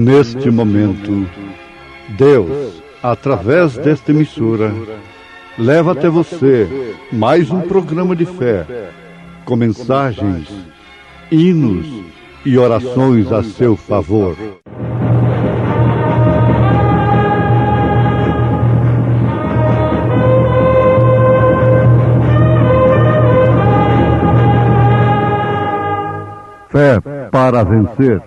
Neste momento, Deus, através desta emissora, leva até você mais um programa de fé, com mensagens, hinos e orações a seu favor. Fé para vencer.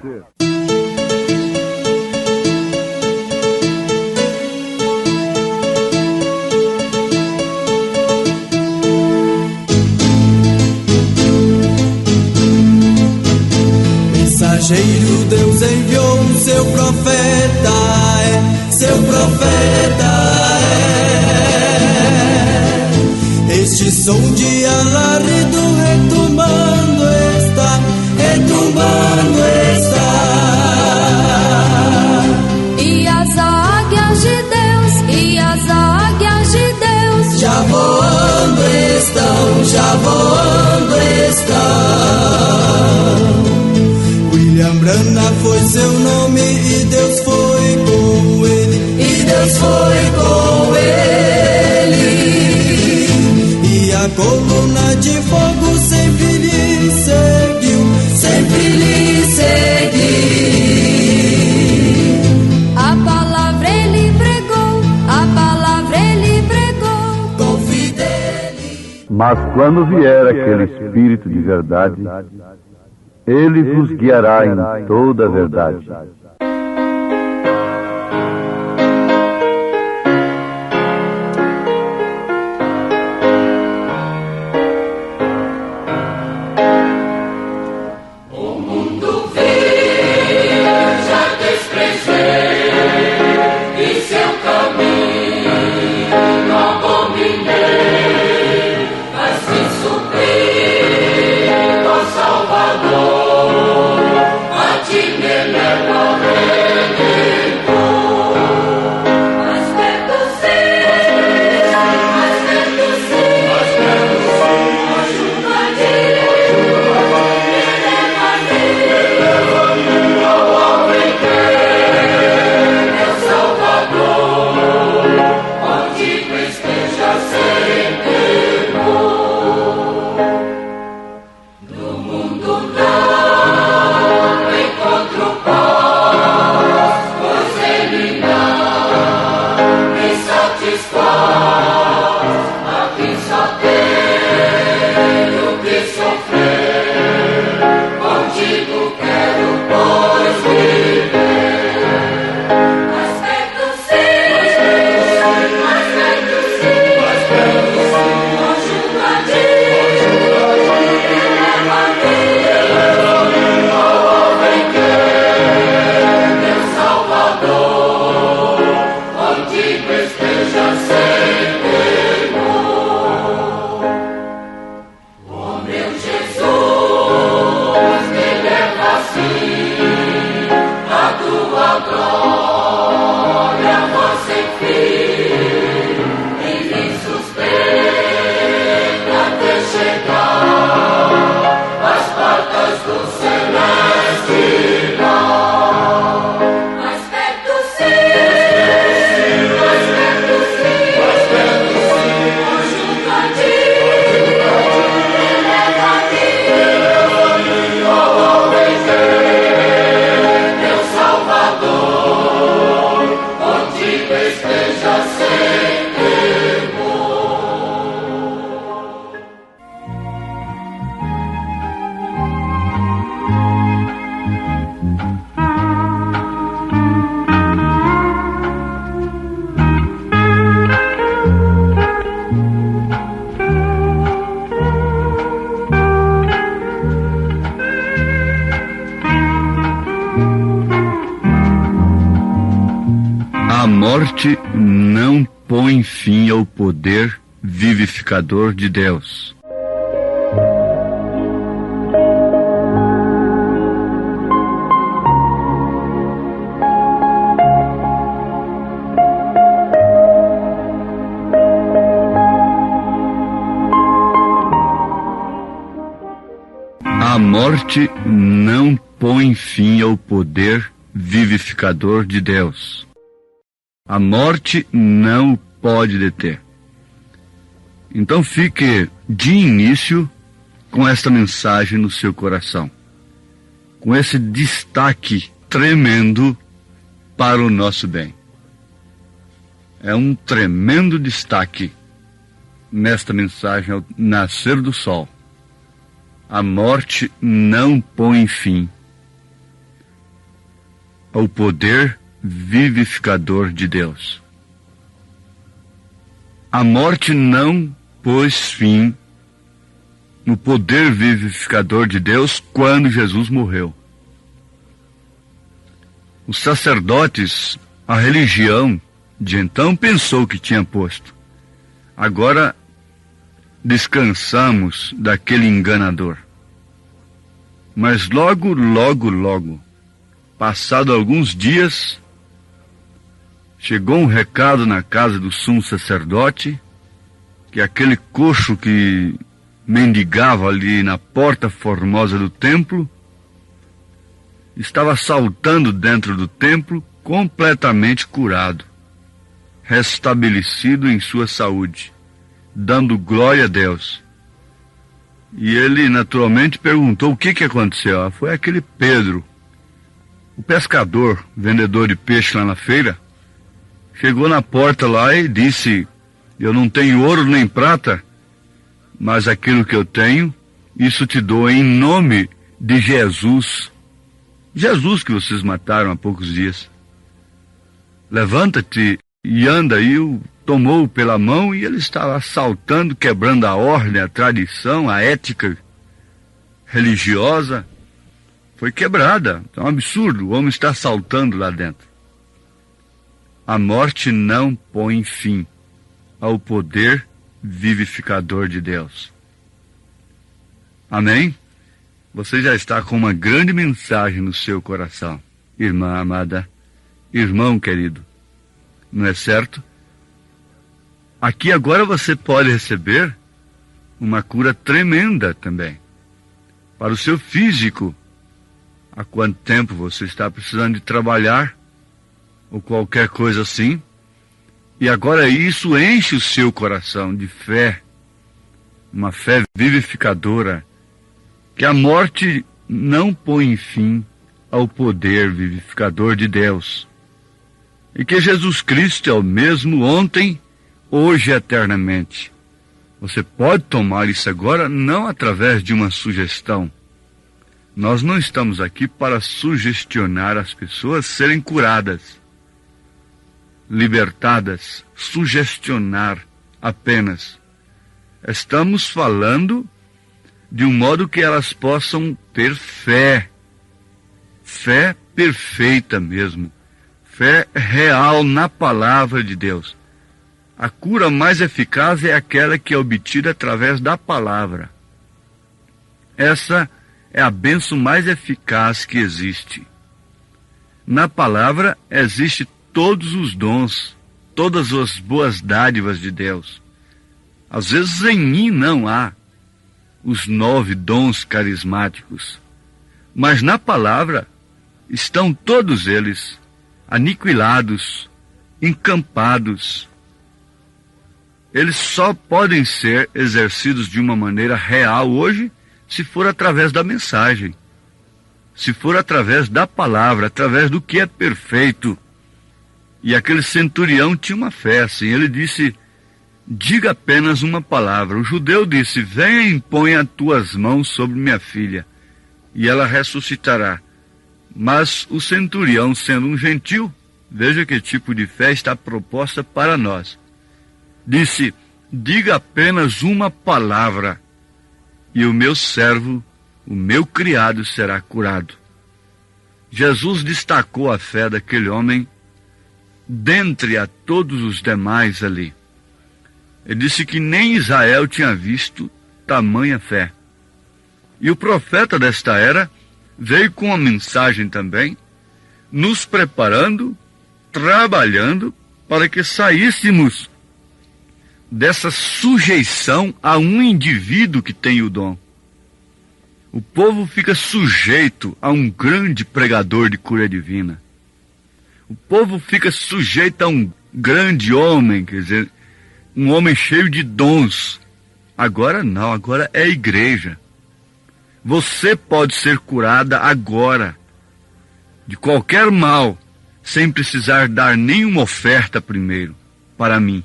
Mensageiro, Deus enviou o seu profeta, seu profeta Este som de alarido retumbando está, E as águias de Deus, já voando estão. William Branham foi seu nome e Deus foi com ele, E a coluna de fogo sempre lhe seguiu. A palavra ele pregou, confie dele. Mas quando vier aquele Espírito de verdade, ele vos guiará em toda a verdade. A morte não põe fim ao poder vivificador de Deus. A morte não põe fim ao poder vivificador de Deus. A morte não o pode deter. Então fique de início com esta mensagem no seu coração, com esse destaque tremendo para o nosso bem. É um tremendo destaque nesta mensagem ao nascer do sol. A morte não põe fim ao poder vivificador de Deus. A morte não pôs fim no poder vivificador de Deus quando Jesus morreu. Os sacerdotes, a religião de então pensou que tinha posto. Agora descansamos daquele enganador. Mas logo, passado alguns dias, chegou um recado na casa do sumo sacerdote, que aquele coxo que mendigava ali na porta formosa do templo, estava saltando dentro do templo completamente curado, restabelecido em sua saúde, dando glória a Deus. E ele naturalmente perguntou o que aconteceu. Foi aquele Pedro, o pescador, vendedor de peixe lá na feira, chegou na porta lá e disse: eu não tenho ouro nem prata, mas aquilo que eu tenho, isso te dou em nome de Jesus. Jesus que vocês mataram há poucos dias. Levanta-te e anda. E o tomou pela mão e ele estava saltando, quebrando a ordem, a tradição, a ética religiosa. Foi quebrada. É um absurdo, o homem está saltando lá dentro. A morte não põe fim ao poder vivificador de Deus. Amém? Você já está com uma grande mensagem no seu coração, irmã amada, irmão querido. Não é certo? Aqui agora você pode receber uma cura tremenda também para o seu físico. Há quanto tempo você está precisando de trabalhar ou qualquer coisa assim? E agora isso enche o seu coração de fé, uma fé vivificadora, que a morte não põe fim ao poder vivificador de Deus. E que Jesus Cristo é o mesmo ontem, hoje e eternamente. Você pode tomar isso agora, não através de uma sugestão. Nós não estamos aqui para sugestionar as pessoas serem curadas, libertadas, sugestionar apenas. Estamos falando de um modo que elas possam ter fé, fé perfeita mesmo, fé real na palavra de Deus. A cura mais eficaz é aquela que é obtida através da palavra. Essa é a bênção mais eficaz que existe. Na palavra existe todos os dons, todas as boas dádivas de Deus. Às vezes em mim não há os 9 dons carismáticos, mas na palavra estão todos eles aniquilados, encampados. Eles só podem ser exercidos de uma maneira real hoje se for através da mensagem, se for através da palavra, através do que é perfeito. E aquele centurião tinha uma fé assim, ele disse: diga apenas uma palavra. O judeu disse: venha e impõe as tuas mãos sobre minha filha, e ela ressuscitará. Mas o centurião, sendo um gentil, veja que tipo de fé está proposta para nós, disse: diga apenas uma palavra, e o meu servo, o meu criado, será curado. Jesus destacou a fé daquele homem dentre a todos os demais ali. Ele disse que nem Israel tinha visto tamanha fé. E o profeta desta era veio com uma mensagem também, nos preparando, trabalhando para que saíssemos dessa sujeição a um indivíduo que tem o dom. O povo fica sujeito a um grande pregador de cura divina. O povo fica sujeito a um grande homem, quer dizer, um homem cheio de dons. Agora não, agora é a igreja. Você pode ser curada agora de qualquer mal, sem precisar dar nenhuma oferta primeiro para mim,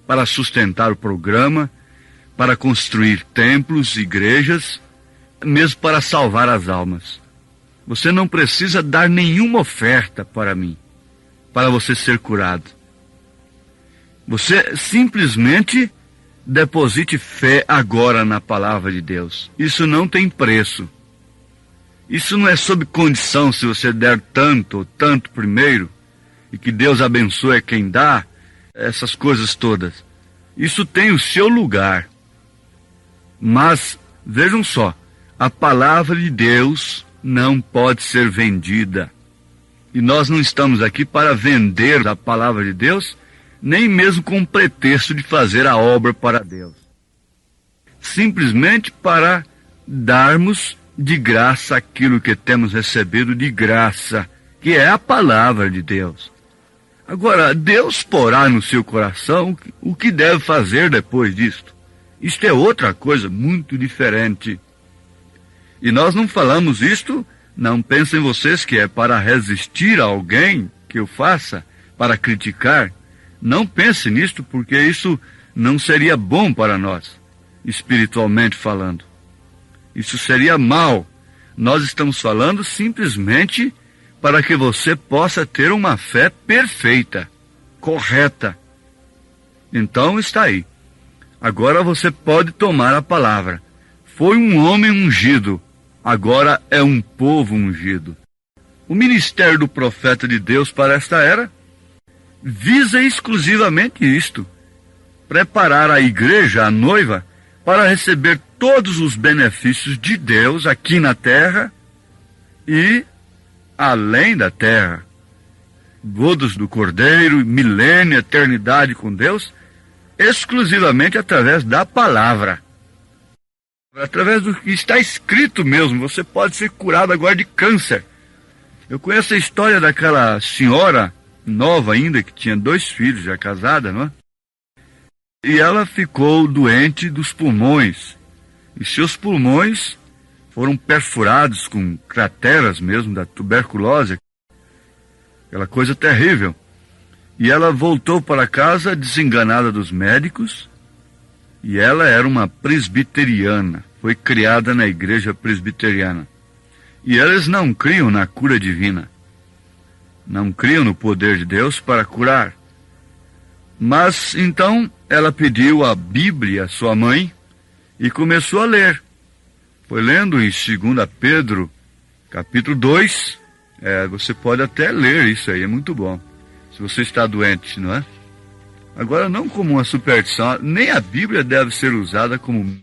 para sustentar o programa, para construir templos, igrejas, mesmo para salvar as almas. Você não precisa dar nenhuma oferta para mim, para você ser curado. Você simplesmente deposite fé agora na palavra de Deus. Isso não tem preço. Isso não é sob condição se você der tanto ou tanto primeiro, e que Deus abençoe quem dá, essas coisas todas. Isso tem o seu lugar. Mas, vejam só, a palavra de Deus não pode ser vendida. E nós não estamos aqui para vender a palavra de Deus, nem mesmo com o pretexto de fazer a obra para Deus. Simplesmente para darmos de graça aquilo que temos recebido de graça, que é a palavra de Deus. Agora, Deus porá no seu coração o que deve fazer depois disto. Isto é outra coisa muito diferente. E nós não falamos isto, não pensem vocês que é para resistir a alguém que eu faça, para criticar. Não pense nisto, porque isso não seria bom para nós, espiritualmente falando. Isso seria mal. Nós estamos falando simplesmente para que você possa ter uma fé perfeita, correta. Então está aí. Agora você pode tomar a palavra. Foi um homem ungido, agora é um povo ungido. O ministério do profeta de Deus para esta era visa exclusivamente isto: preparar a igreja, a noiva, para receber todos os benefícios de Deus aqui na terra e além da terra. Bodas do Cordeiro, milênio, eternidade com Deus, exclusivamente através da palavra. Através do que está escrito mesmo. Você pode ser curado agora de câncer. Eu conheço a história daquela senhora nova ainda, que tinha 2 filhos, já casada, não é? E ela ficou doente dos pulmões. E seus pulmões foram perfurados com crateras mesmo da tuberculose. Aquela coisa terrível. E ela voltou para casa desenganada dos médicos. E ela era uma presbiteriana. Foi criada na igreja presbiteriana. E eles não criam na cura divina. Não criam no poder de Deus para curar. Mas então ela pediu a Bíblia à sua mãe e começou a ler. Foi lendo em 2 Pedro, capítulo 2. Você pode até ler isso aí, é muito bom. Se você está doente, não é? Agora, não como uma superstição, nem a Bíblia deve ser usada como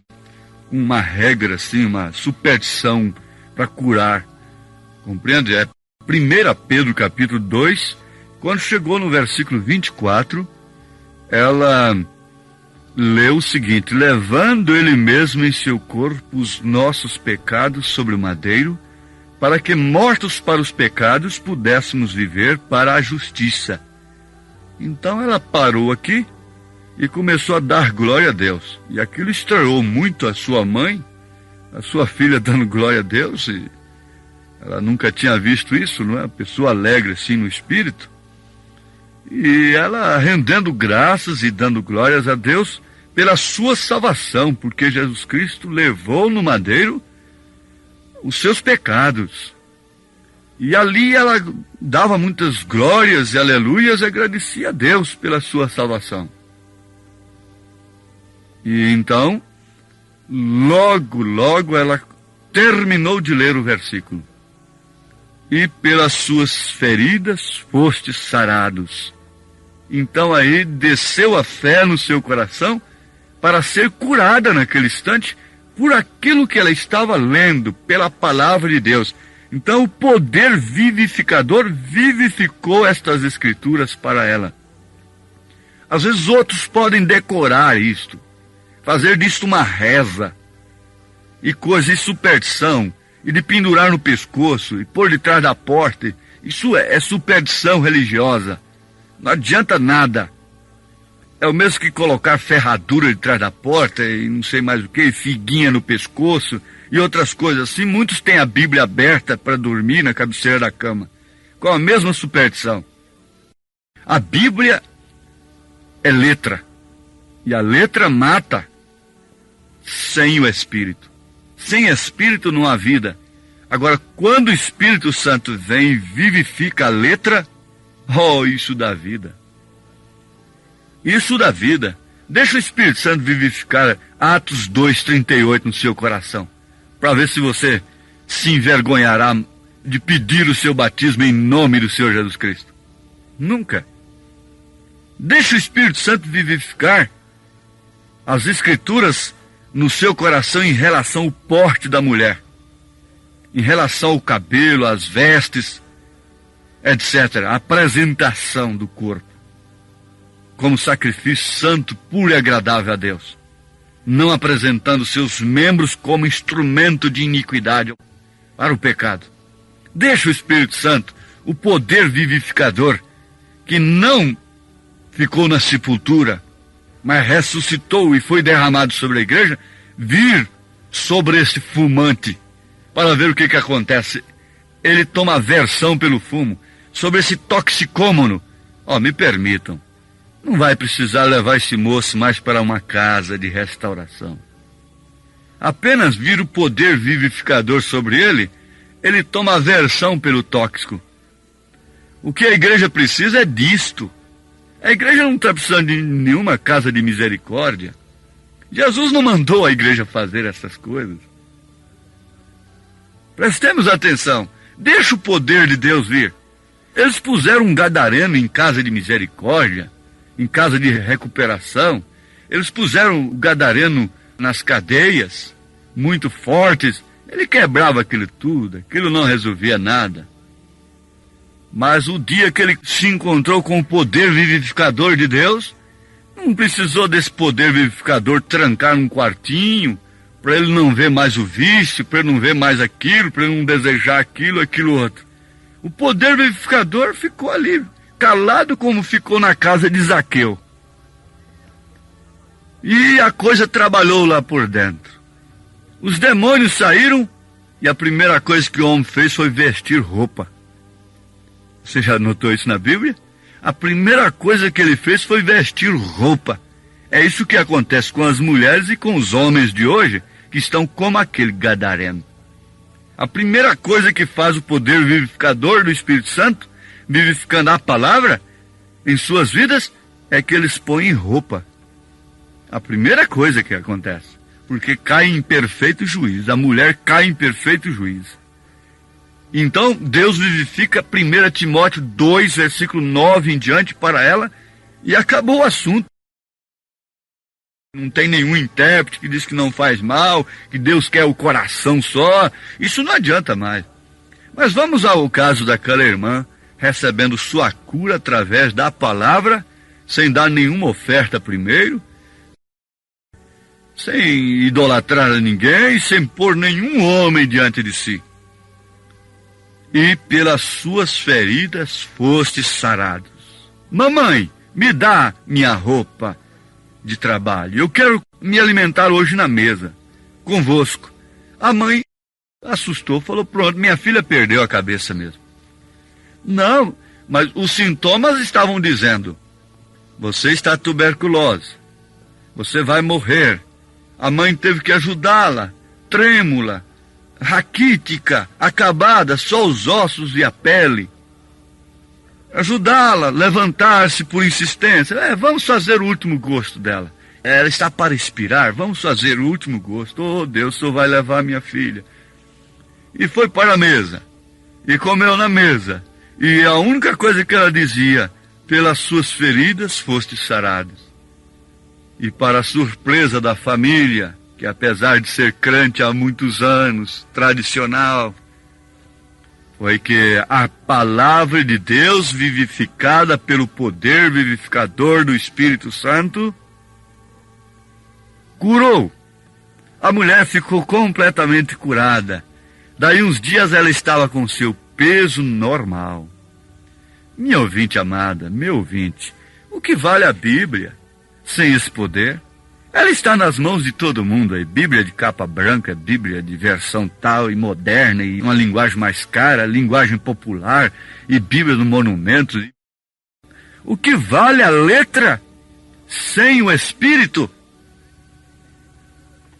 uma regra, assim, uma superstição para curar. Compreende? 1 Pedro, capítulo 2, quando chegou no versículo 24, ela leu o seguinte: levando ele mesmo em seu corpo os nossos pecados sobre o madeiro, para que, mortos para os pecados, pudéssemos viver para a justiça. Então ela parou aqui e começou a dar glória a Deus. E aquilo estranhou muito a sua mãe, a sua filha dando glória a Deus. E ela nunca tinha visto isso, não é? Uma pessoa alegre assim no espírito. E ela rendendo graças e dando glórias a Deus pela sua salvação, porque Jesus Cristo levou no madeiro os seus pecados. E ali ela dava muitas glórias e aleluias e agradecia a Deus pela sua salvação. E então, logo ela terminou de ler o versículo. E pelas suas feridas fostes sarados. Então aí desceu a fé no seu coração para ser curada naquele instante por aquilo que ela estava lendo, pela palavra de Deus. Então o poder vivificador vivificou estas escrituras para ela. Às vezes outros podem decorar isto, fazer disto uma reza, e coisa de superstição, e de pendurar no pescoço, e pôr detrás da porta, Isso é superstição religiosa. Não adianta nada. É o mesmo que colocar ferradura de trás da porta e não sei mais o que, figuinha no pescoço e outras coisas assim. Muitos têm a Bíblia aberta para dormir na cabeceira da cama, com a mesma superstição. A Bíblia é letra, e a letra mata sem o Espírito. Sem Espírito não há vida. Agora, quando o Espírito Santo vem e vivifica a letra, oh, isso dá vida. Isso dá vida. Deixa o Espírito Santo vivificar Atos 2:38 no seu coração, para ver se você se envergonhará de pedir o seu batismo em nome do Senhor Jesus Cristo. Nunca. Deixa o Espírito Santo vivificar as Escrituras no seu coração em relação ao porte da mulher, em relação ao cabelo, às vestes, etc. A apresentação do corpo como sacrifício santo, puro e agradável a Deus, não apresentando seus membros como instrumento de iniquidade para o pecado. Deixa o Espírito Santo, o poder vivificador, que não ficou na sepultura, mas ressuscitou e foi derramado sobre a igreja, vir sobre esse fumante, para ver o que acontece. Ele toma aversão pelo fumo, sobre esse toxicômano. Me permitam, não vai precisar levar esse moço mais para uma casa de restauração. Apenas vir o poder vivificador sobre ele, ele toma aversão pelo tóxico. O que a igreja precisa é disto. A igreja não está precisando de nenhuma casa de misericórdia. Jesus não mandou a igreja fazer essas coisas. Prestemos atenção. Deixa o poder de Deus vir. Eles puseram um gadareno em casa de misericórdia, em casa de recuperação. Eles puseram o gadareno nas cadeias, muito fortes. Ele quebrava aquilo tudo, aquilo não resolvia nada. Mas o dia que ele se encontrou com o poder vivificador de Deus, não precisou desse poder vivificador trancar num quartinho, para ele não ver mais o vício, para ele não ver mais aquilo, para ele não desejar aquilo outro. O poder vivificador ficou ali, calado como ficou na casa de Zaqueu. E a coisa trabalhou lá por dentro. Os demônios saíram e a primeira coisa que o homem fez foi vestir roupa. Você já notou isso na Bíblia? A primeira coisa que ele fez foi vestir roupa. É isso que acontece com as mulheres e com os homens de hoje, que estão como aquele gadareno. A primeira coisa que faz o poder vivificador do Espírito Santo, vivificando a palavra em suas vidas, é que eles põem roupa. A primeira coisa que acontece, porque cai em perfeito juízo. A mulher cai em perfeito juízo. Então, Deus vivifica 1 Timóteo 2, versículo 9 em diante para ela, e acabou o assunto. Não tem nenhum intérprete que diz que não faz mal, que Deus quer o coração só. Isso não adianta mais. Mas vamos ao caso daquela irmã, recebendo sua cura através da palavra, sem dar nenhuma oferta primeiro, sem idolatrar a ninguém, sem pôr nenhum homem diante de si. E pelas suas feridas fostes sarados. Mamãe, me dá minha roupa de trabalho. Eu quero me alimentar hoje na mesa, convosco. A mãe assustou, falou, pronto, minha filha perdeu a cabeça mesmo. Não, mas os sintomas estavam dizendo, você está tuberculose, você vai morrer. A mãe teve que ajudá-la, trêmula, raquítica, acabada, só os ossos e a pele. Ajudá-la, levantar-se por insistência. Vamos fazer o último gosto dela. Ela está para expirar, vamos fazer o último gosto. Oh, Deus, o Senhor vai levar minha filha. E foi para a mesa, e comeu na mesa. E a única coisa que ela dizia, pelas suas feridas fostes sarados. E para a surpresa da família, que apesar de ser crente há muitos anos, tradicional, foi que a palavra de Deus, vivificada pelo poder vivificador do Espírito Santo, curou. A mulher ficou completamente curada. Daí uns dias ela estava com seu peso normal. Minha ouvinte amada, meu ouvinte, o que vale a Bíblia sem esse poder? Ela está nas mãos de todo mundo aí. Bíblia de capa branca, Bíblia de versão tal e moderna, e uma linguagem mais cara, linguagem popular, e Bíblia do monumento. O que vale a letra sem o Espírito?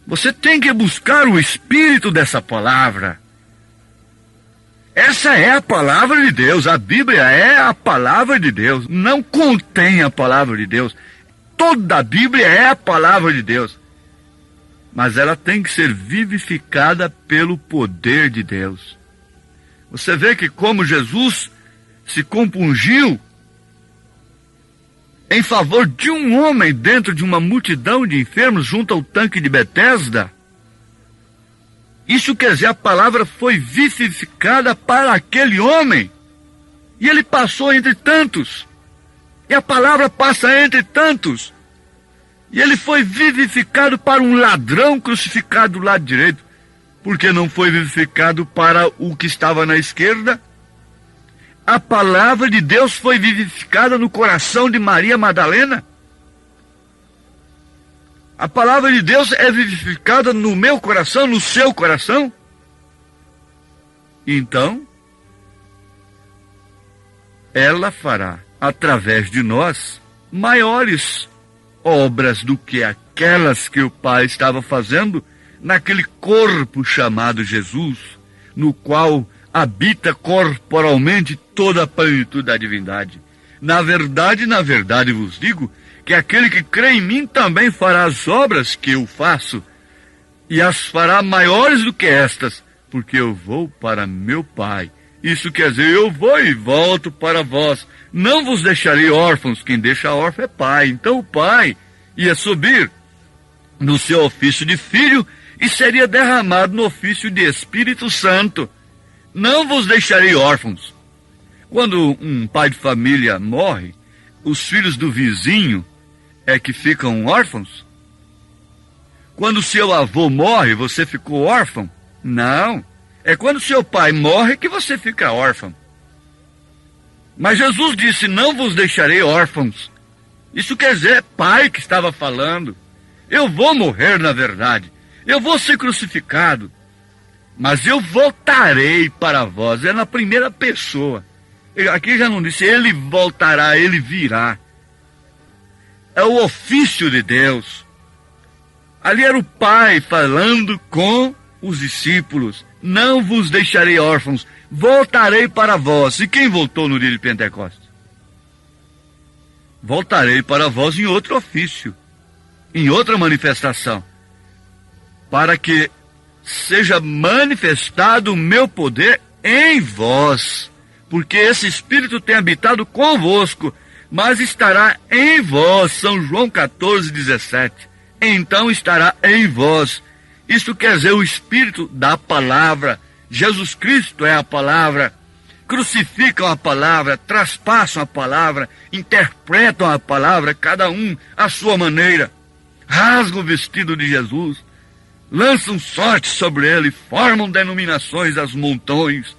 Você tem que buscar o Espírito dessa palavra. Essa é a palavra de Deus. A Bíblia é a palavra de Deus. Não contém a palavra de Deus. Toda a Bíblia é a palavra de Deus. Mas ela tem que ser vivificada pelo poder de Deus. Você vê que como Jesus se compungiu em favor de um homem dentro de uma multidão de enfermos junto ao tanque de Betesda. Isso quer dizer, a palavra foi vivificada para aquele homem. E ele passou entre tantos. E a palavra passa entre tantos. E ele foi vivificado para um ladrão crucificado do lado direito. Porque não foi vivificado para o que estava na esquerda? A palavra de Deus foi vivificada no coração de Maria Madalena. A palavra de Deus é vivificada no meu coração, no seu coração. Então, ela fará, através de nós, maiores obras do que aquelas que o Pai estava fazendo naquele corpo chamado Jesus, no qual habita corporalmente toda a plenitude da divindade. Na verdade vos digo, que aquele que crê em mim também fará as obras que eu faço, e as fará maiores do que estas, porque eu vou para meu Pai. Isso quer dizer, eu vou e volto para vós. Não vos deixarei órfãos, quem deixa órfão é pai. Então o Pai ia subir no seu ofício de filho e seria derramado no ofício de Espírito Santo. Não vos deixarei órfãos. Quando um pai de família morre, os filhos do vizinho é que ficam órfãos? Quando seu avô morre, você ficou órfão? Não. É quando seu pai morre que você fica órfão. Mas Jesus disse, não vos deixarei órfãos. Isso quer dizer, é pai que estava falando. Eu vou morrer, na verdade. Eu vou ser crucificado. Mas eu voltarei para vós. É na primeira pessoa. Aqui já não disse, ele voltará, ele virá. É o ofício de Deus. Ali era o Pai falando com os discípulos. Não vos deixarei órfãos, voltarei para vós. E quem voltou no dia de Pentecostes? Voltarei para vós em outro ofício, em outra manifestação, para que seja manifestado o meu poder em vós, porque esse Espírito tem habitado convosco, mas estará em vós. São João 14:17. Então estará em vós. Isso quer dizer o Espírito da palavra. Jesus Cristo é a palavra. Crucificam a palavra, traspassam a palavra, interpretam a palavra, cada um à sua maneira. Rasgam o vestido de Jesus, lançam sorte sobre ele, formam denominações aos montões,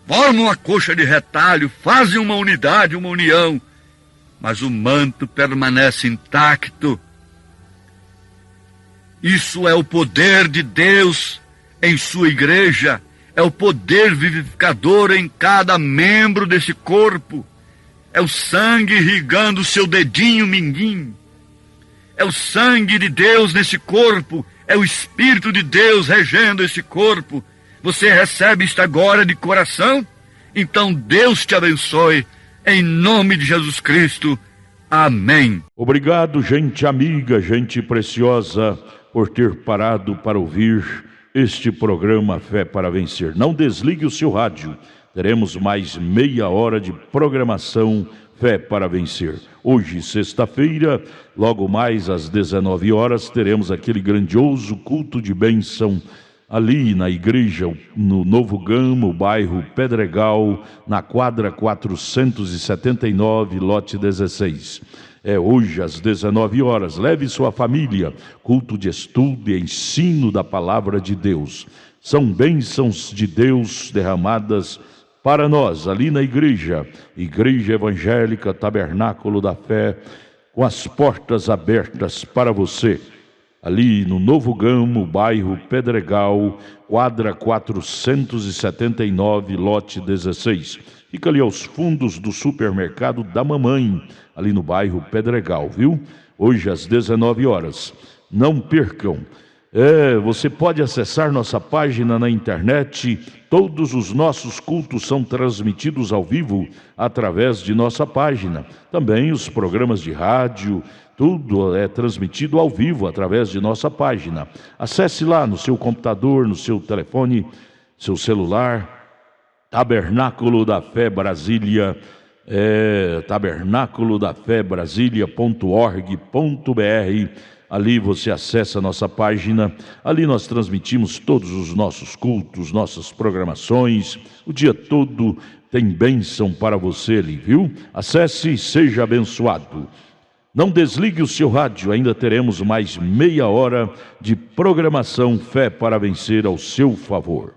formam a coxa de retalho, fazem uma unidade, uma união, mas o manto permanece intacto. Isso é o poder de Deus em sua igreja, é o poder vivificador em cada membro desse corpo, é o sangue irrigando o seu dedinho mindinho, é o sangue de Deus nesse corpo, é o Espírito de Deus regendo esse corpo. Você recebe isto agora de coração? Então Deus te abençoe, em nome de Jesus Cristo. Amém. Obrigado, gente amiga, gente preciosa, por ter parado para ouvir este programa Fé para Vencer. Não desligue o seu rádio. Teremos mais meia hora de programação Fé para Vencer. Hoje, sexta-feira, logo mais às 19 horas, teremos aquele grandioso culto de bênção ali na igreja, no Novo Gama, bairro Pedregal, na quadra 479, lote 16. É hoje às 19 horas. Leve sua família. Culto de estudo e ensino da palavra de Deus. São bênçãos de Deus derramadas para nós, ali na Igreja Evangélica Tabernáculo da Fé, com as portas abertas para você, ali no Novo Gamo, bairro Pedregal, quadra 479, lote 16. Fica ali aos fundos do supermercado da Mamãe, ali no bairro Pedregal, viu? Hoje às 19 horas. Não percam. Você pode acessar nossa página na internet. Todos os nossos cultos são transmitidos ao vivo através de nossa página. Também os programas de rádio, tudo é transmitido ao vivo através de nossa página. Acesse lá no seu computador, no seu telefone, seu celular, Tabernáculo da Fé Brasília, tabernáculodafebrasilia.org.br. Ali você acessa a nossa página, ali nós transmitimos todos os nossos cultos, nossas programações, o dia todo tem bênção para você ali, viu? Acesse e seja abençoado. Não desligue o seu rádio, ainda teremos mais meia hora de programação Fé para Vencer ao seu favor.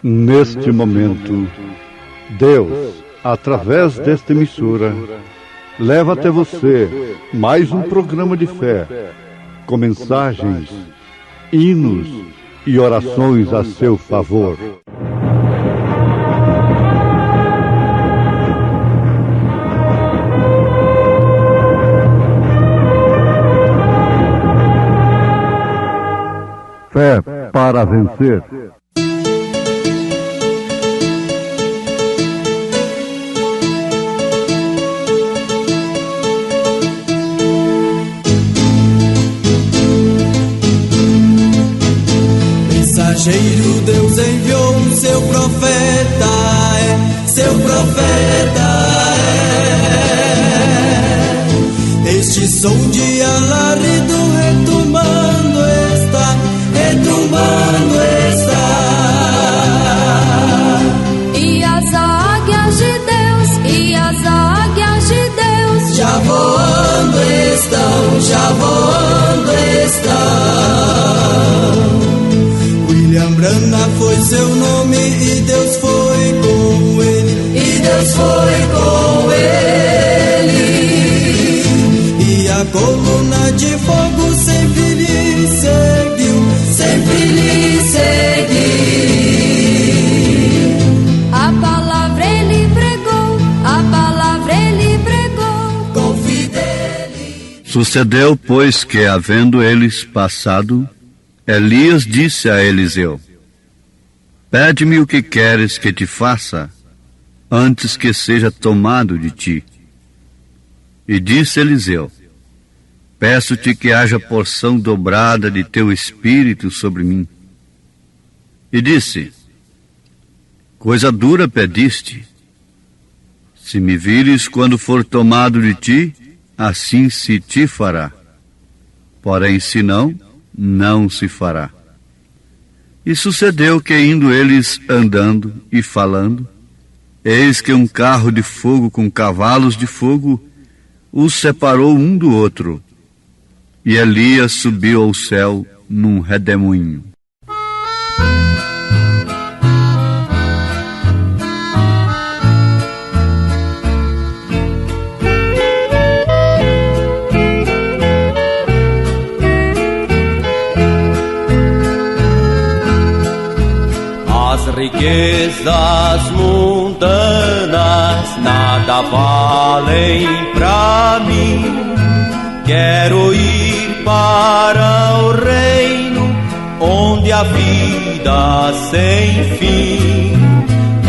Neste momento, Deus, através desta emissora, leva até você mais um programa de fé, com mensagens, hinos e orações a seu favor. Fé para vencer. Mensageiro Deus enviou seu profeta, seu profeta Este som de alarido retumbando está, E as águias de Deus, já voando estão. William Branham foi seu nome e Deus foi com ele, E a coluna de fogo sempre lhe seguiu. A palavra ele pregou, Com fidelidade. Sucedeu, pois, que, havendo eles passado, Elias disse a Eliseu: Pede-me o que queres que te faça, antes que seja tomado de ti. E disse Eliseu: Peço-te que haja porção dobrada de teu espírito sobre mim. E disse: Coisa dura pediste. Se me vires quando for tomado de ti, assim se te fará. Porém, se não, não se fará. E sucedeu que, indo eles andando e falando, eis que um carro de fogo com cavalos de fogo os separou um do outro, e Elias subiu ao céu num redemoinho. As riquezas mundanas nada valem pra mim. Quero ir para o reino onde a vida sem fim.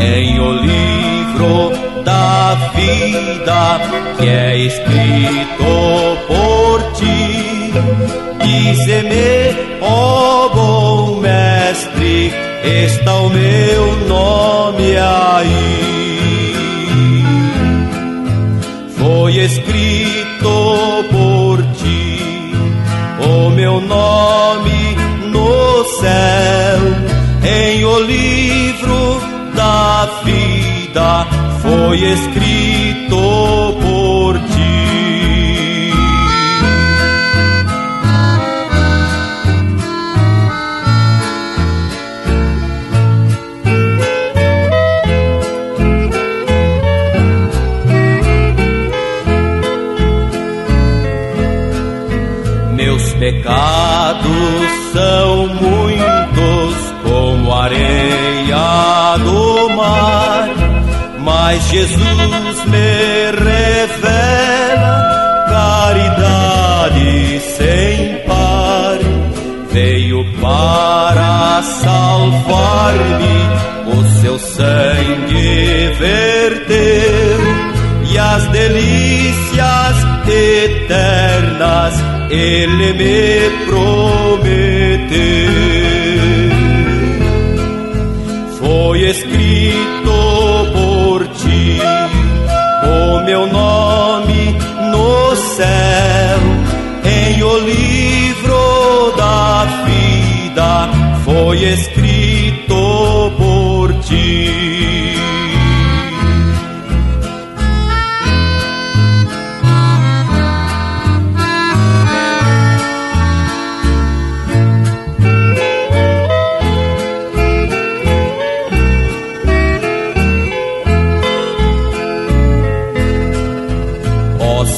Em o livro da vida que é escrito por ti, dize-me, ó bom mestre, está o meu nome aí. Foi escrito por meu nome no céu, em o livro da vida foi escrito por ti. Meus pecados são muitos como a areia do mar, mas Jesus me revela caridade sem par. Veio para salvar-me, o seu sangue verteu, e as delícias eternas Ele me prometeu. Foi escrito por ti o meu nome no céu, em o livro da vida foi escrito por ti.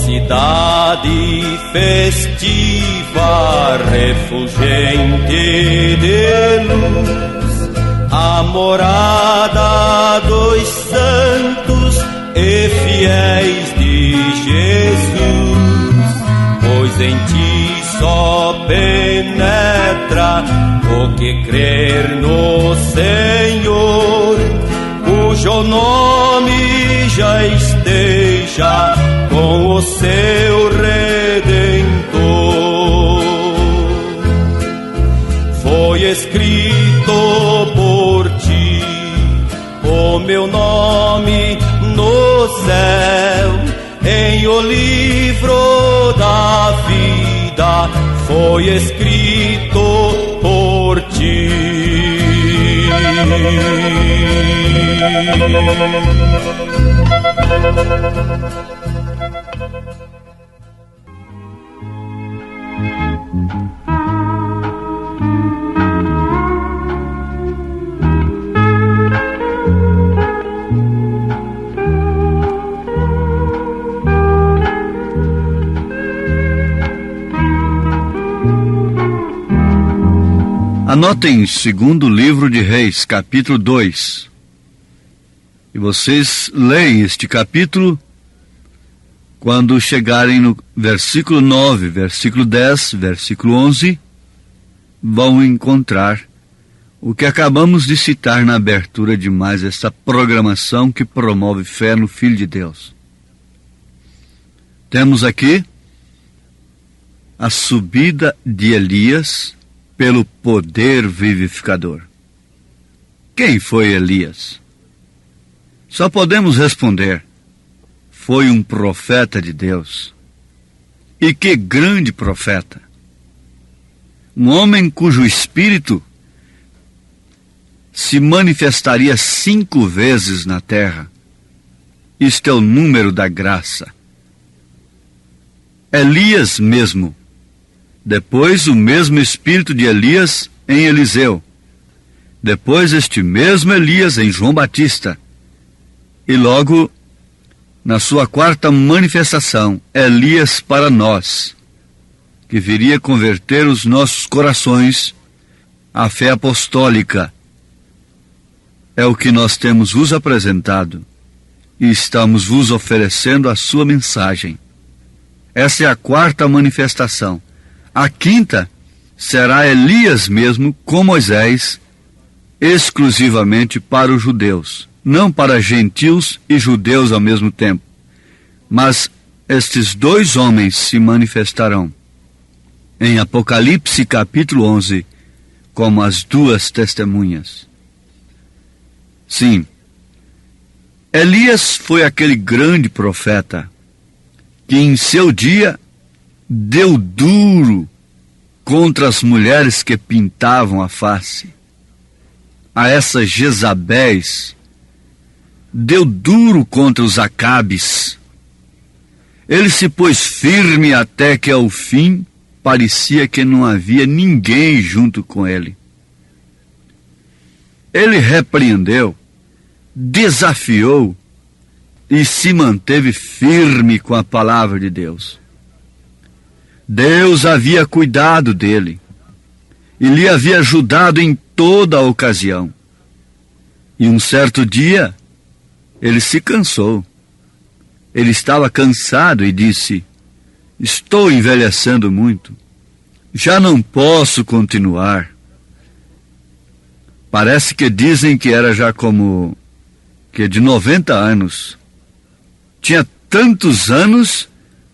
Cidade festiva, refulgente de luz, a morada dos santos e fiéis de Jesus, pois em ti só penetra o que crer no Senhor, cujo nome já esteja com o seu Redentor. Foi escrito por ti o meu nome no céu, em o livro da vida foi escrito por ti. Anotem 2º livro de Reis, capítulo 2. E vocês leem este capítulo quando chegarem no versículo 9, versículo 10, versículo 11, vão encontrar o que acabamos de citar na abertura de mais esta programação que promove fé no Filho de Deus. Temos aqui a subida de Elias pelo poder vivificador. Quem foi Elias? Só podemos responder: foi um profeta de Deus. E que grande profeta! Um homem cujo espírito se manifestaria 5 vezes na terra. Isto é o número da graça. Elias mesmo. Depois o mesmo espírito de Elias em Eliseu. Depois este mesmo Elias em João Batista. E logo, na sua 4ª manifestação, Elias para nós, que viria converter os nossos corações à fé apostólica. É o que nós temos vos apresentado e estamos vos oferecendo a sua mensagem. Essa é a 4ª manifestação. A 5ª será Elias mesmo com Moisés, exclusivamente para os judeus, não para gentios e judeus ao mesmo tempo. Mas estes 2 homens se manifestarão em Apocalipse capítulo 11 como as 2 testemunhas. Sim, Elias foi aquele grande profeta que em seu dia deu duro contra as mulheres que pintavam a face, a essas Jezabéis, deu duro contra os Acabes. Ele se pôs firme até que ao fim parecia que não havia ninguém junto com ele. Ele repreendeu, desafiou e se manteve firme com a palavra de Deus. Deus havia cuidado dele e lhe havia ajudado em toda a ocasião. E um certo dia, ele se cansou. Ele estava cansado e disse: estou envelhecendo muito, já não posso continuar. Parece que dizem que era já como que de 90 anos. Tinha tantos anos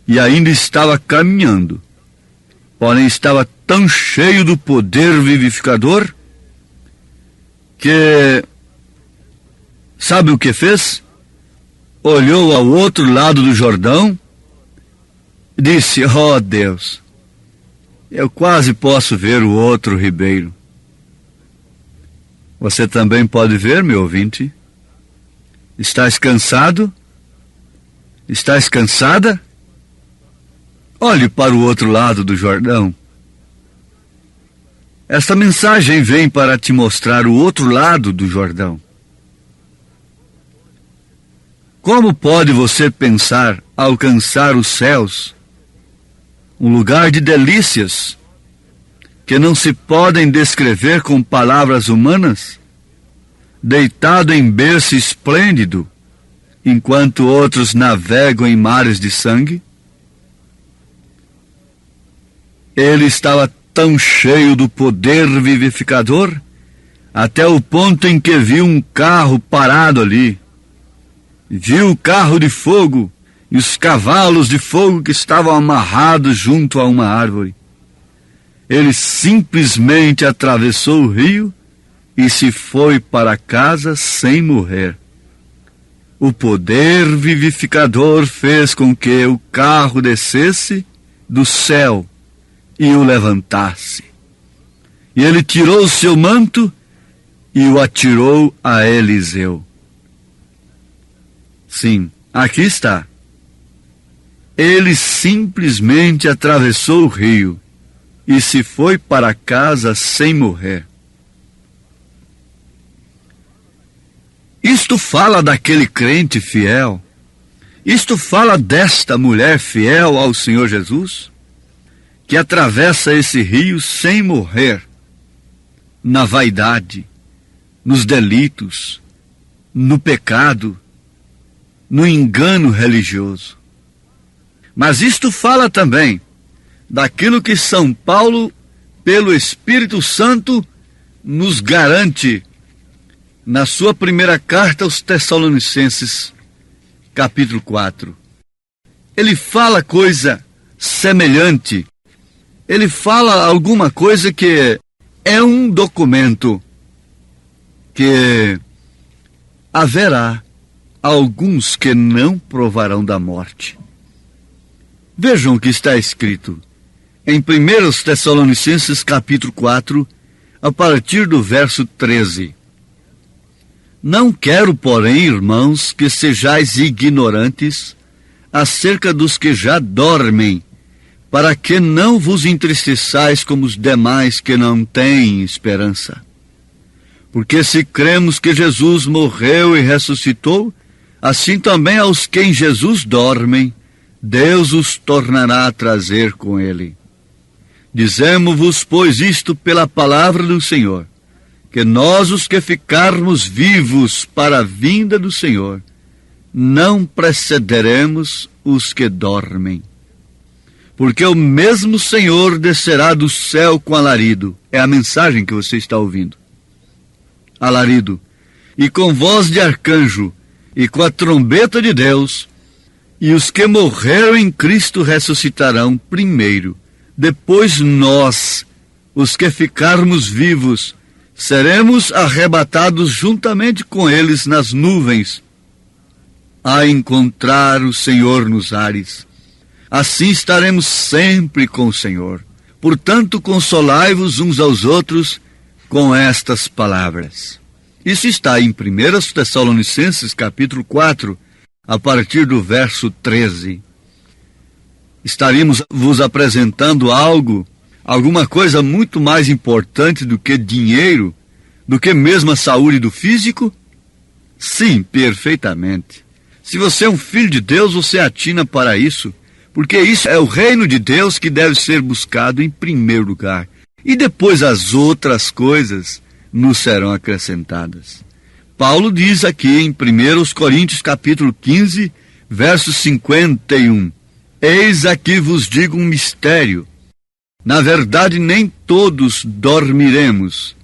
e ainda estava caminhando. Porém, estava tão cheio do poder vivificador que, sabe o que fez? Olhou ao outro lado do Jordão e disse: ó Deus, eu quase posso ver o outro ribeiro. Você também pode ver, meu ouvinte? Estás cansado? Estás cansada? Olhe para o outro lado do Jordão. Esta mensagem vem para te mostrar o outro lado do Jordão. Como pode você pensar alcançar os céus, um lugar de delícias que não se podem descrever com palavras humanas, deitado em berço esplêndido, enquanto outros navegam em mares de sangue? Ele estava tão cheio do poder vivificador, até o ponto em que viu um carro parado ali. Viu o carro de fogo e os cavalos de fogo que estavam amarrados junto a uma árvore. Ele simplesmente atravessou o rio e se foi para casa sem morrer. O poder vivificador fez com que o carro descesse do céu e o levantasse. E ele tirou o seu manto e o atirou a Eliseu. Sim, aqui está. Ele simplesmente atravessou o rio e se foi para casa sem morrer. Isto fala daquele crente fiel. Isto fala desta mulher fiel ao Senhor Jesus, que atravessa esse rio sem morrer, na vaidade, nos delitos, no pecado, no engano religioso. Mas isto fala também daquilo que São Paulo, pelo Espírito Santo, nos garante na sua primeira carta aos Tessalonicenses, capítulo 4. Ele fala coisa semelhante. Ele fala alguma coisa que é um documento que haverá alguns que não provarão da morte. Vejam o que está escrito em 1 Tessalonicenses capítulo 4, a partir do verso 13. Não quero, porém, irmãos, que sejais ignorantes acerca dos que já dormem, para que não vos entristeçais como os demais que não têm esperança. Porque se cremos que Jesus morreu e ressuscitou, assim também aos que em Jesus dormem, Deus os tornará a trazer com ele. Dizemo-vos, pois, isto pela palavra do Senhor, que nós, os que ficarmos vivos para a vinda do Senhor, não precederemos os que dormem. Porque o mesmo Senhor descerá do céu com alarido. É a mensagem que você está ouvindo. Alarido. E com voz de arcanjo, e com a trombeta de Deus, e os que morreram em Cristo ressuscitarão primeiro. Depois nós, os que ficarmos vivos, seremos arrebatados juntamente com eles nas nuvens, a encontrar o Senhor nos ares. Assim estaremos sempre com o Senhor. Portanto, consolai-vos uns aos outros com estas palavras. Isso está em 1 Tessalonicenses, capítulo 4, a partir do verso 13. Estaríamos vos apresentando alguma coisa muito mais importante do que dinheiro, do que mesmo a saúde do físico? Sim, perfeitamente. Se você é um filho de Deus, você atina para isso, porque isso é o reino de Deus que deve ser buscado em primeiro lugar. E depois as outras coisas nos serão acrescentadas. Paulo diz aqui em 1 Coríntios capítulo 15, verso 51. Eis aqui vos digo um mistério. Na verdade, nem todos dormiremos,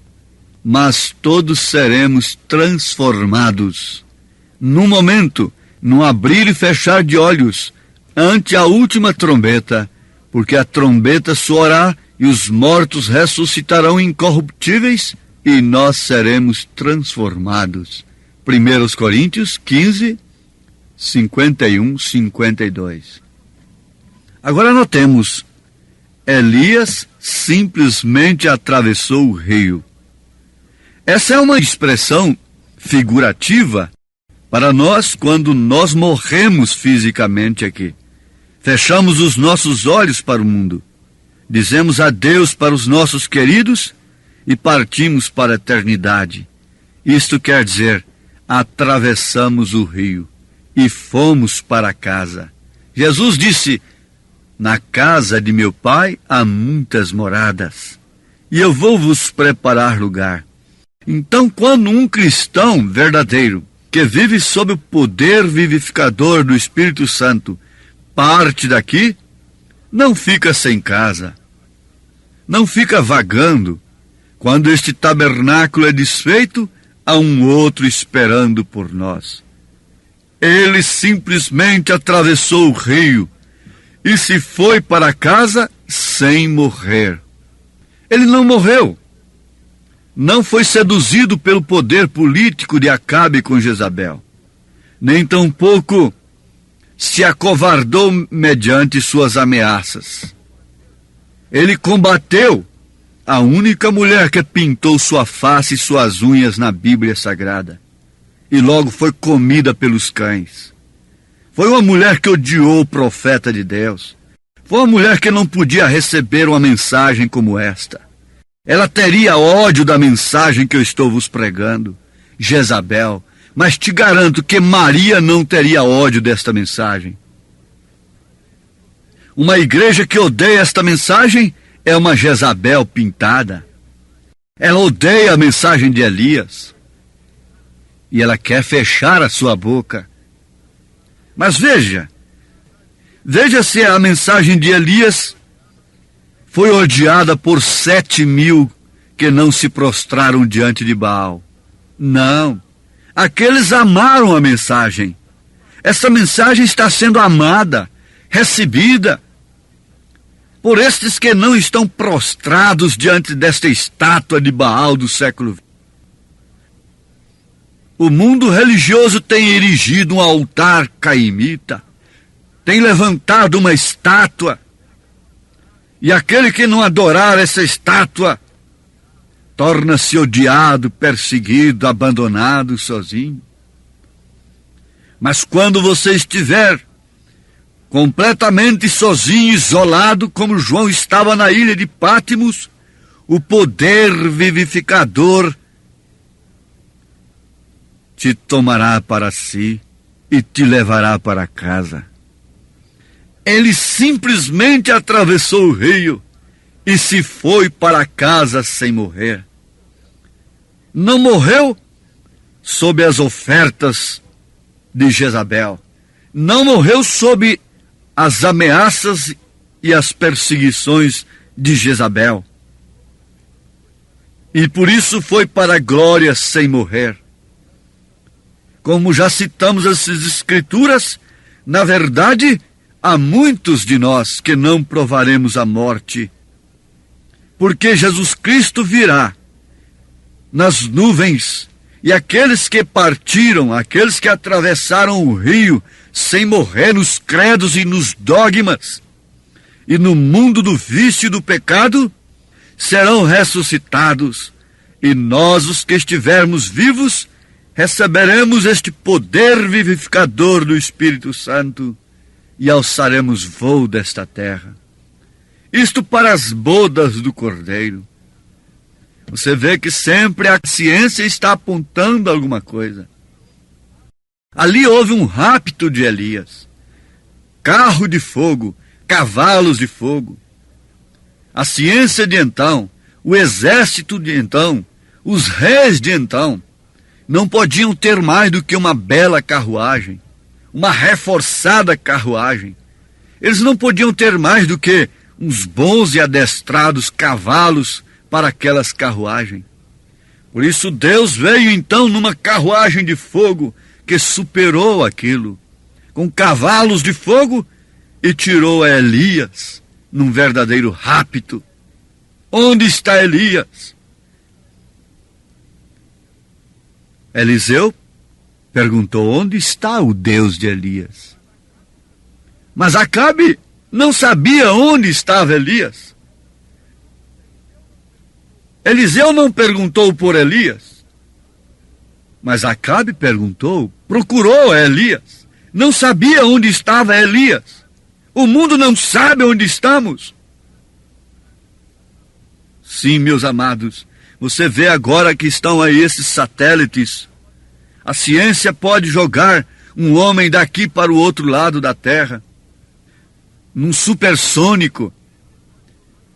mas todos seremos transformados. Num momento, num abrir e fechar de olhos, ante a última trombeta, porque a trombeta soará e os mortos ressuscitarão incorruptíveis e nós seremos transformados. 1 Coríntios 15, 51, 52. Agora notemos, Elias simplesmente atravessou o rio. Essa é uma expressão figurativa para nós quando nós morremos fisicamente aqui. Fechamos os nossos olhos para o mundo, dizemos adeus para os nossos queridos e partimos para a eternidade. Isto quer dizer, atravessamos o rio e fomos para casa. Jesus disse, na casa de meu Pai há muitas moradas, e eu vou vos preparar lugar. Então, quando um cristão verdadeiro, que vive sob o poder vivificador do Espírito Santo, parte daqui, não fica sem casa, não fica vagando. Quando este tabernáculo é desfeito, há um outro esperando por nós. Ele simplesmente atravessou o rio e se foi para casa sem morrer. Ele não morreu. Não foi seduzido pelo poder político de Acabe com Jezabel. Nem tampouco se acovardou mediante suas ameaças. Ele combateu a única mulher que pintou sua face e suas unhas na Bíblia Sagrada. E logo foi comida pelos cães. Foi uma mulher que odiou o profeta de Deus. Foi uma mulher que não podia receber uma mensagem como esta. Ela teria ódio da mensagem que eu estou vos pregando, Jezabel. Mas te garanto que Maria não teria ódio desta mensagem. Uma igreja que odeia esta mensagem é uma Jezabel pintada. Ela odeia a mensagem de Elias. E ela quer fechar a sua boca. Mas veja se a mensagem de Elias foi odiada por 7.000 que não se prostraram diante de Baal. Não. Aqueles amaram a mensagem. Essa mensagem está sendo amada, recebida por estes que não estão prostrados diante desta estátua de Baal do século XX. O mundo religioso tem erigido um altar caimita, tem levantado uma estátua, e aquele que não adorar essa estátua torna-se odiado, perseguido, abandonado, sozinho. Mas quando você estiver completamente sozinho, isolado, como João estava na ilha de Pátimos, o poder vivificador te tomará para si e te levará para casa. Ele simplesmente atravessou o rio e se foi para casa sem morrer. Não morreu sob as ofertas de Jezabel. Não morreu sob as ameaças e as perseguições de Jezabel. E por isso foi para a glória sem morrer. Como já citamos essas escrituras, na verdade, há muitos de nós que não provaremos a morte, porque Jesus Cristo virá nas nuvens, e aqueles que partiram, aqueles que atravessaram o rio sem morrer nos credos e nos dogmas, e no mundo do vício e do pecado, serão ressuscitados, e nós, os que estivermos vivos, receberemos este poder vivificador do Espírito Santo e alçaremos voo desta terra. Isto para as bodas do Cordeiro. Você vê que sempre a ciência está apontando alguma coisa. Ali houve um rapto de Elias. Carro de fogo, cavalos de fogo. A ciência de então, o exército de então, os reis de então, não podiam ter mais do que uma bela carruagem, uma reforçada carruagem. Eles não podiam ter mais do que uns bons e adestrados cavalos para aquelas carruagens. Por isso Deus veio então numa carruagem de fogo que superou aquilo, com cavalos de fogo, e tirou a Elias num verdadeiro rapto. Onde está Elias? Eliseu perguntou: onde está o Deus de Elias? Mas Acabe não sabia onde estava Elias. Eliseu não perguntou por Elias, mas Acabe perguntou, procurou Elias. Não sabia onde estava Elias. O mundo não sabe onde estamos. Sim, meus amados, você vê agora que estão aí esses satélites. A ciência pode jogar um homem daqui para o outro lado da Terra, num supersônico.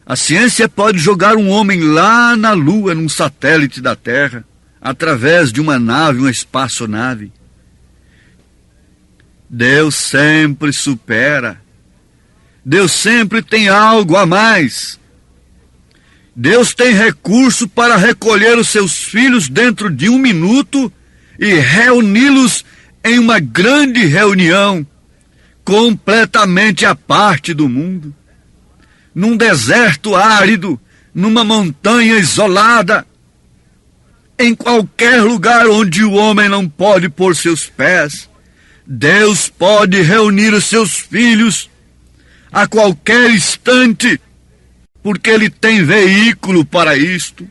A ciência pode jogar um homem lá na Lua, num satélite da Terra, através de uma nave, uma espaçonave. Deus sempre supera. Deus sempre tem algo a mais. Deus tem recurso para recolher os seus filhos dentro de 1 minuto e reuni-los em uma grande reunião, completamente à parte do mundo, num deserto árido, numa montanha isolada, em qualquer lugar onde o homem não pode pôr seus pés. Deus pode reunir os seus filhos a qualquer instante, porque Ele tem veículo para isto,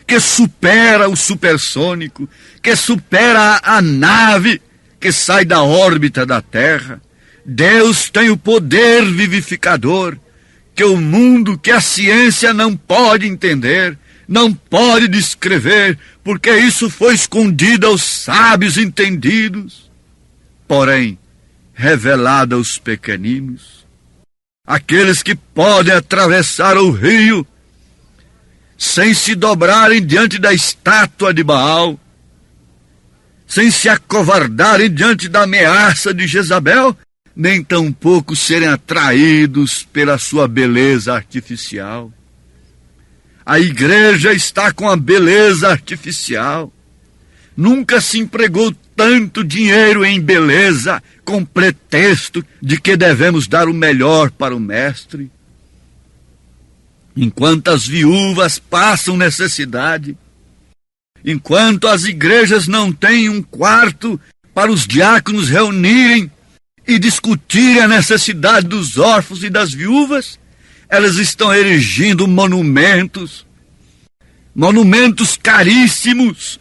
que supera o supersônico, que supera a nave que sai da órbita da Terra. Deus tem o poder vivificador, que o mundo, que a ciência não pode entender, não pode descrever, porque isso foi escondido aos sábios entendidos, porém revelado aos pequeninos. Aqueles que podem atravessar o rio sem se dobrarem diante da estátua de Baal, sem se acovardarem diante da ameaça de Jezabel, nem tampouco serem atraídos pela sua beleza artificial. A igreja está com a beleza artificial. Nunca se empregou tanto dinheiro em beleza, com pretexto de que devemos dar o melhor para o mestre. Enquanto as viúvas passam necessidade, enquanto as igrejas não têm um quarto para os diáconos reunirem e discutirem a necessidade dos órfãos e das viúvas, elas estão erigindo monumentos caríssimos,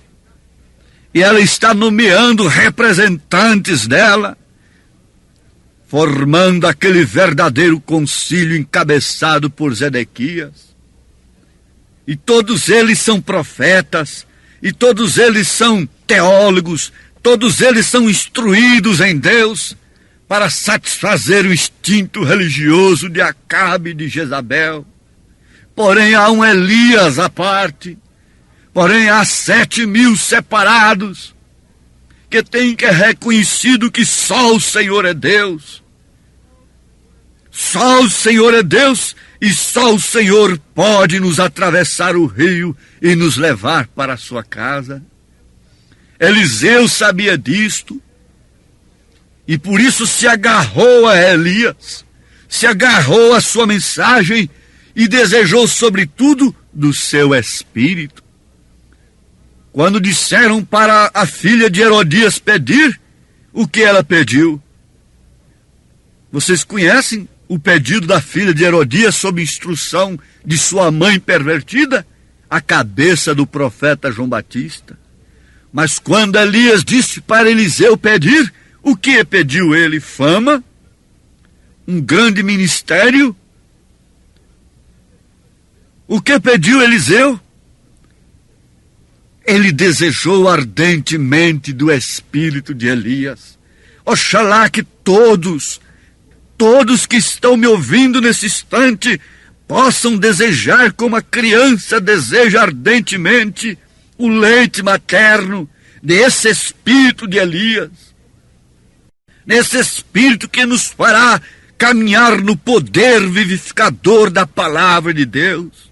e ela está nomeando representantes dela, formando aquele verdadeiro concílio encabeçado por Zedequias. E todos eles são profetas, e todos eles são teólogos, todos eles são instruídos em Deus para satisfazer o instinto religioso de Acabe e de Jezabel. Porém há um Elias à parte, porém há 7.000 separados, que têm que reconhecido que só o Senhor é Deus. Só o Senhor é Deus, e só o Senhor pode nos atravessar o rio e nos levar para a sua casa. Eliseu sabia disto, e por isso se agarrou a Elias, se agarrou à sua mensagem e desejou sobretudo do seu espírito. Quando disseram para a filha de Herodias pedir, o que ela pediu? Vocês conhecem o pedido da filha de Herodias sob instrução de sua mãe pervertida, a cabeça do profeta João Batista. Mas quando Elias disse para Eliseu pedir, o que pediu ele? Fama? Um grande ministério? O que pediu Eliseu? Ele desejou ardentemente do espírito de Elias. Oxalá que todos que estão me ouvindo nesse instante, possam desejar como a criança deseja ardentemente o leite materno desse espírito de Elias. Nesse espírito que nos fará caminhar no poder vivificador da palavra de Deus.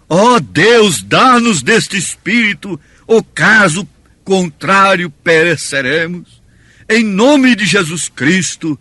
Ó Deus, dá-nos deste espírito, ou caso contrário pereceremos. Em nome de Jesus Cristo.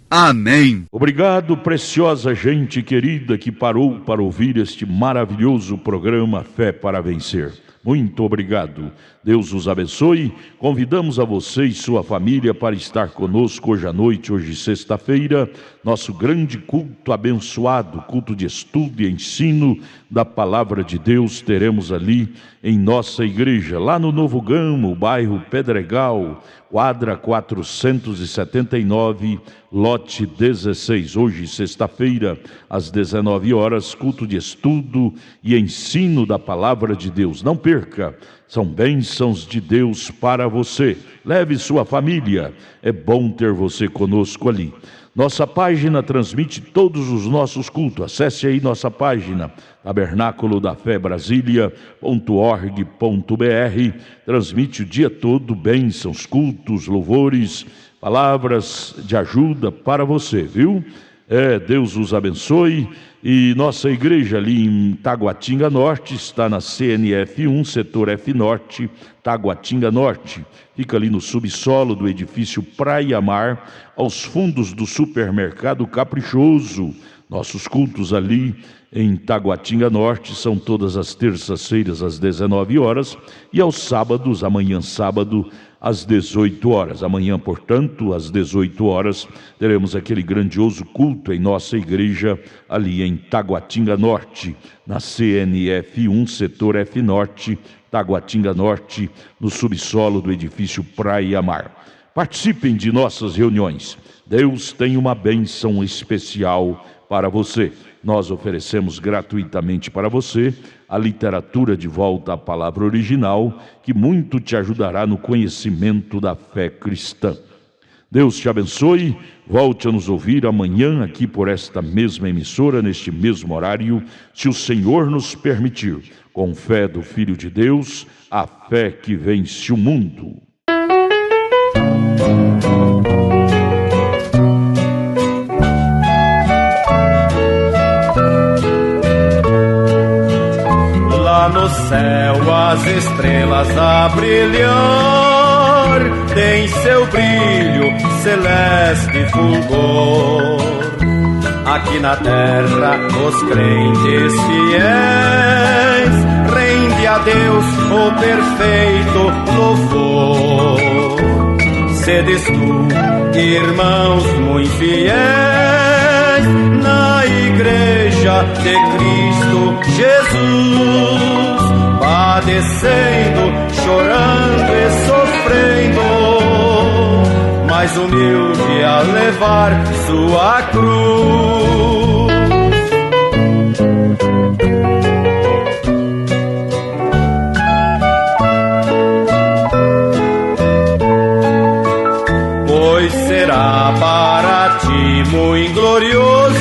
Amém. Obrigado, preciosa gente querida que parou para ouvir este maravilhoso programa Fé para Vencer. Muito obrigado. Deus os abençoe. Convidamos a você e sua família para estar conosco hoje à noite, hoje sexta-feira, nosso grande culto abençoado, culto de estudo e ensino da Palavra de Deus. Teremos ali em nossa igreja, lá no Novo Gamo, bairro Pedregal, quadra 479, lote 16. Hoje, sexta-feira, às 19 horas, culto de estudo e ensino da Palavra de Deus. Não perca, são bênçãos de Deus para você. Leve sua família, é bom ter você conosco ali. Nossa página transmite todos os nossos cultos. Acesse aí nossa página, tabernáculo da fé Brasília.org.br. Transmite o dia todo bênçãos, cultos, louvores, palavras de ajuda para você, viu? Deus os abençoe. E nossa igreja ali em Taguatinga Norte está na CNF 1, setor F Norte, Taguatinga Norte. Fica ali no subsolo do edifício Praia Mar, aos fundos do supermercado Caprichoso. Nossos cultos ali em Taguatinga Norte são todas as terças-feiras às 19 horas e aos sábados, amanhã sábado, às 18 horas. Amanhã, portanto, às 18 horas, teremos aquele grandioso culto em nossa igreja ali em Taguatinga Norte, na CNF 1, setor F Norte, Taguatinga Norte, no subsolo do edifício Praia Mar. Participem de nossas reuniões. Deus tem uma bênção especial para você. Nós oferecemos gratuitamente para você a literatura de volta à palavra original, que muito te ajudará no conhecimento da fé cristã. Deus te abençoe. Volte a nos ouvir amanhã aqui por esta mesma emissora, neste mesmo horário, se o Senhor nos permitir, com fé do Filho de Deus, a fé que vence o mundo. Lá no céu as estrelas a brilhar, tem seu brilho celeste fulgor. Aqui na terra os crentes fiéis rende a Deus o perfeito louvor. Sedes tu, irmãos muito fiéis, na igreja de Cristo Jesus, padecendo, chorando e sofrendo, mais humilde a levar sua cruz. Pois será para ti muito glorioso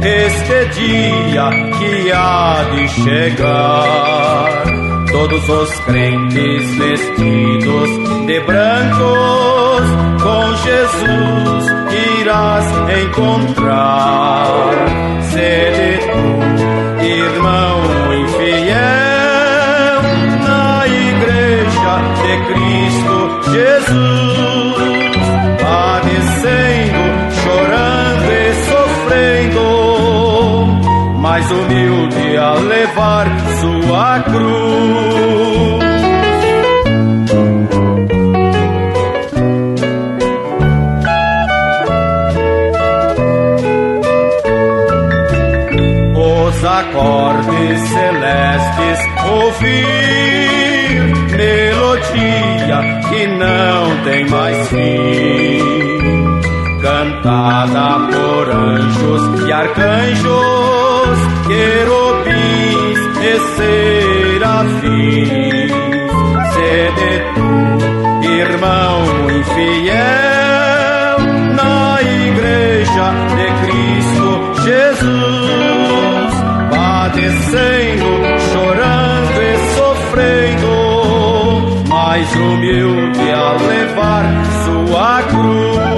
este dia que há de chegar. Todos os crentes vestidos de brancos, com Jesus irás encontrar. Sede tu, irmão infiel, na igreja de Cristo Jesus, padecendo, chorando e sofrendo, mais humilde a levar sua cruz. vezes ouvir melodia que não tem mais fim, cantada por anjos e arcanjos, querubins e serafins. Sede tu, irmão infiel, na igreja de Cristo Jesus, padecendo, chorando e sofrendo, mais humilde a levar sua cruz.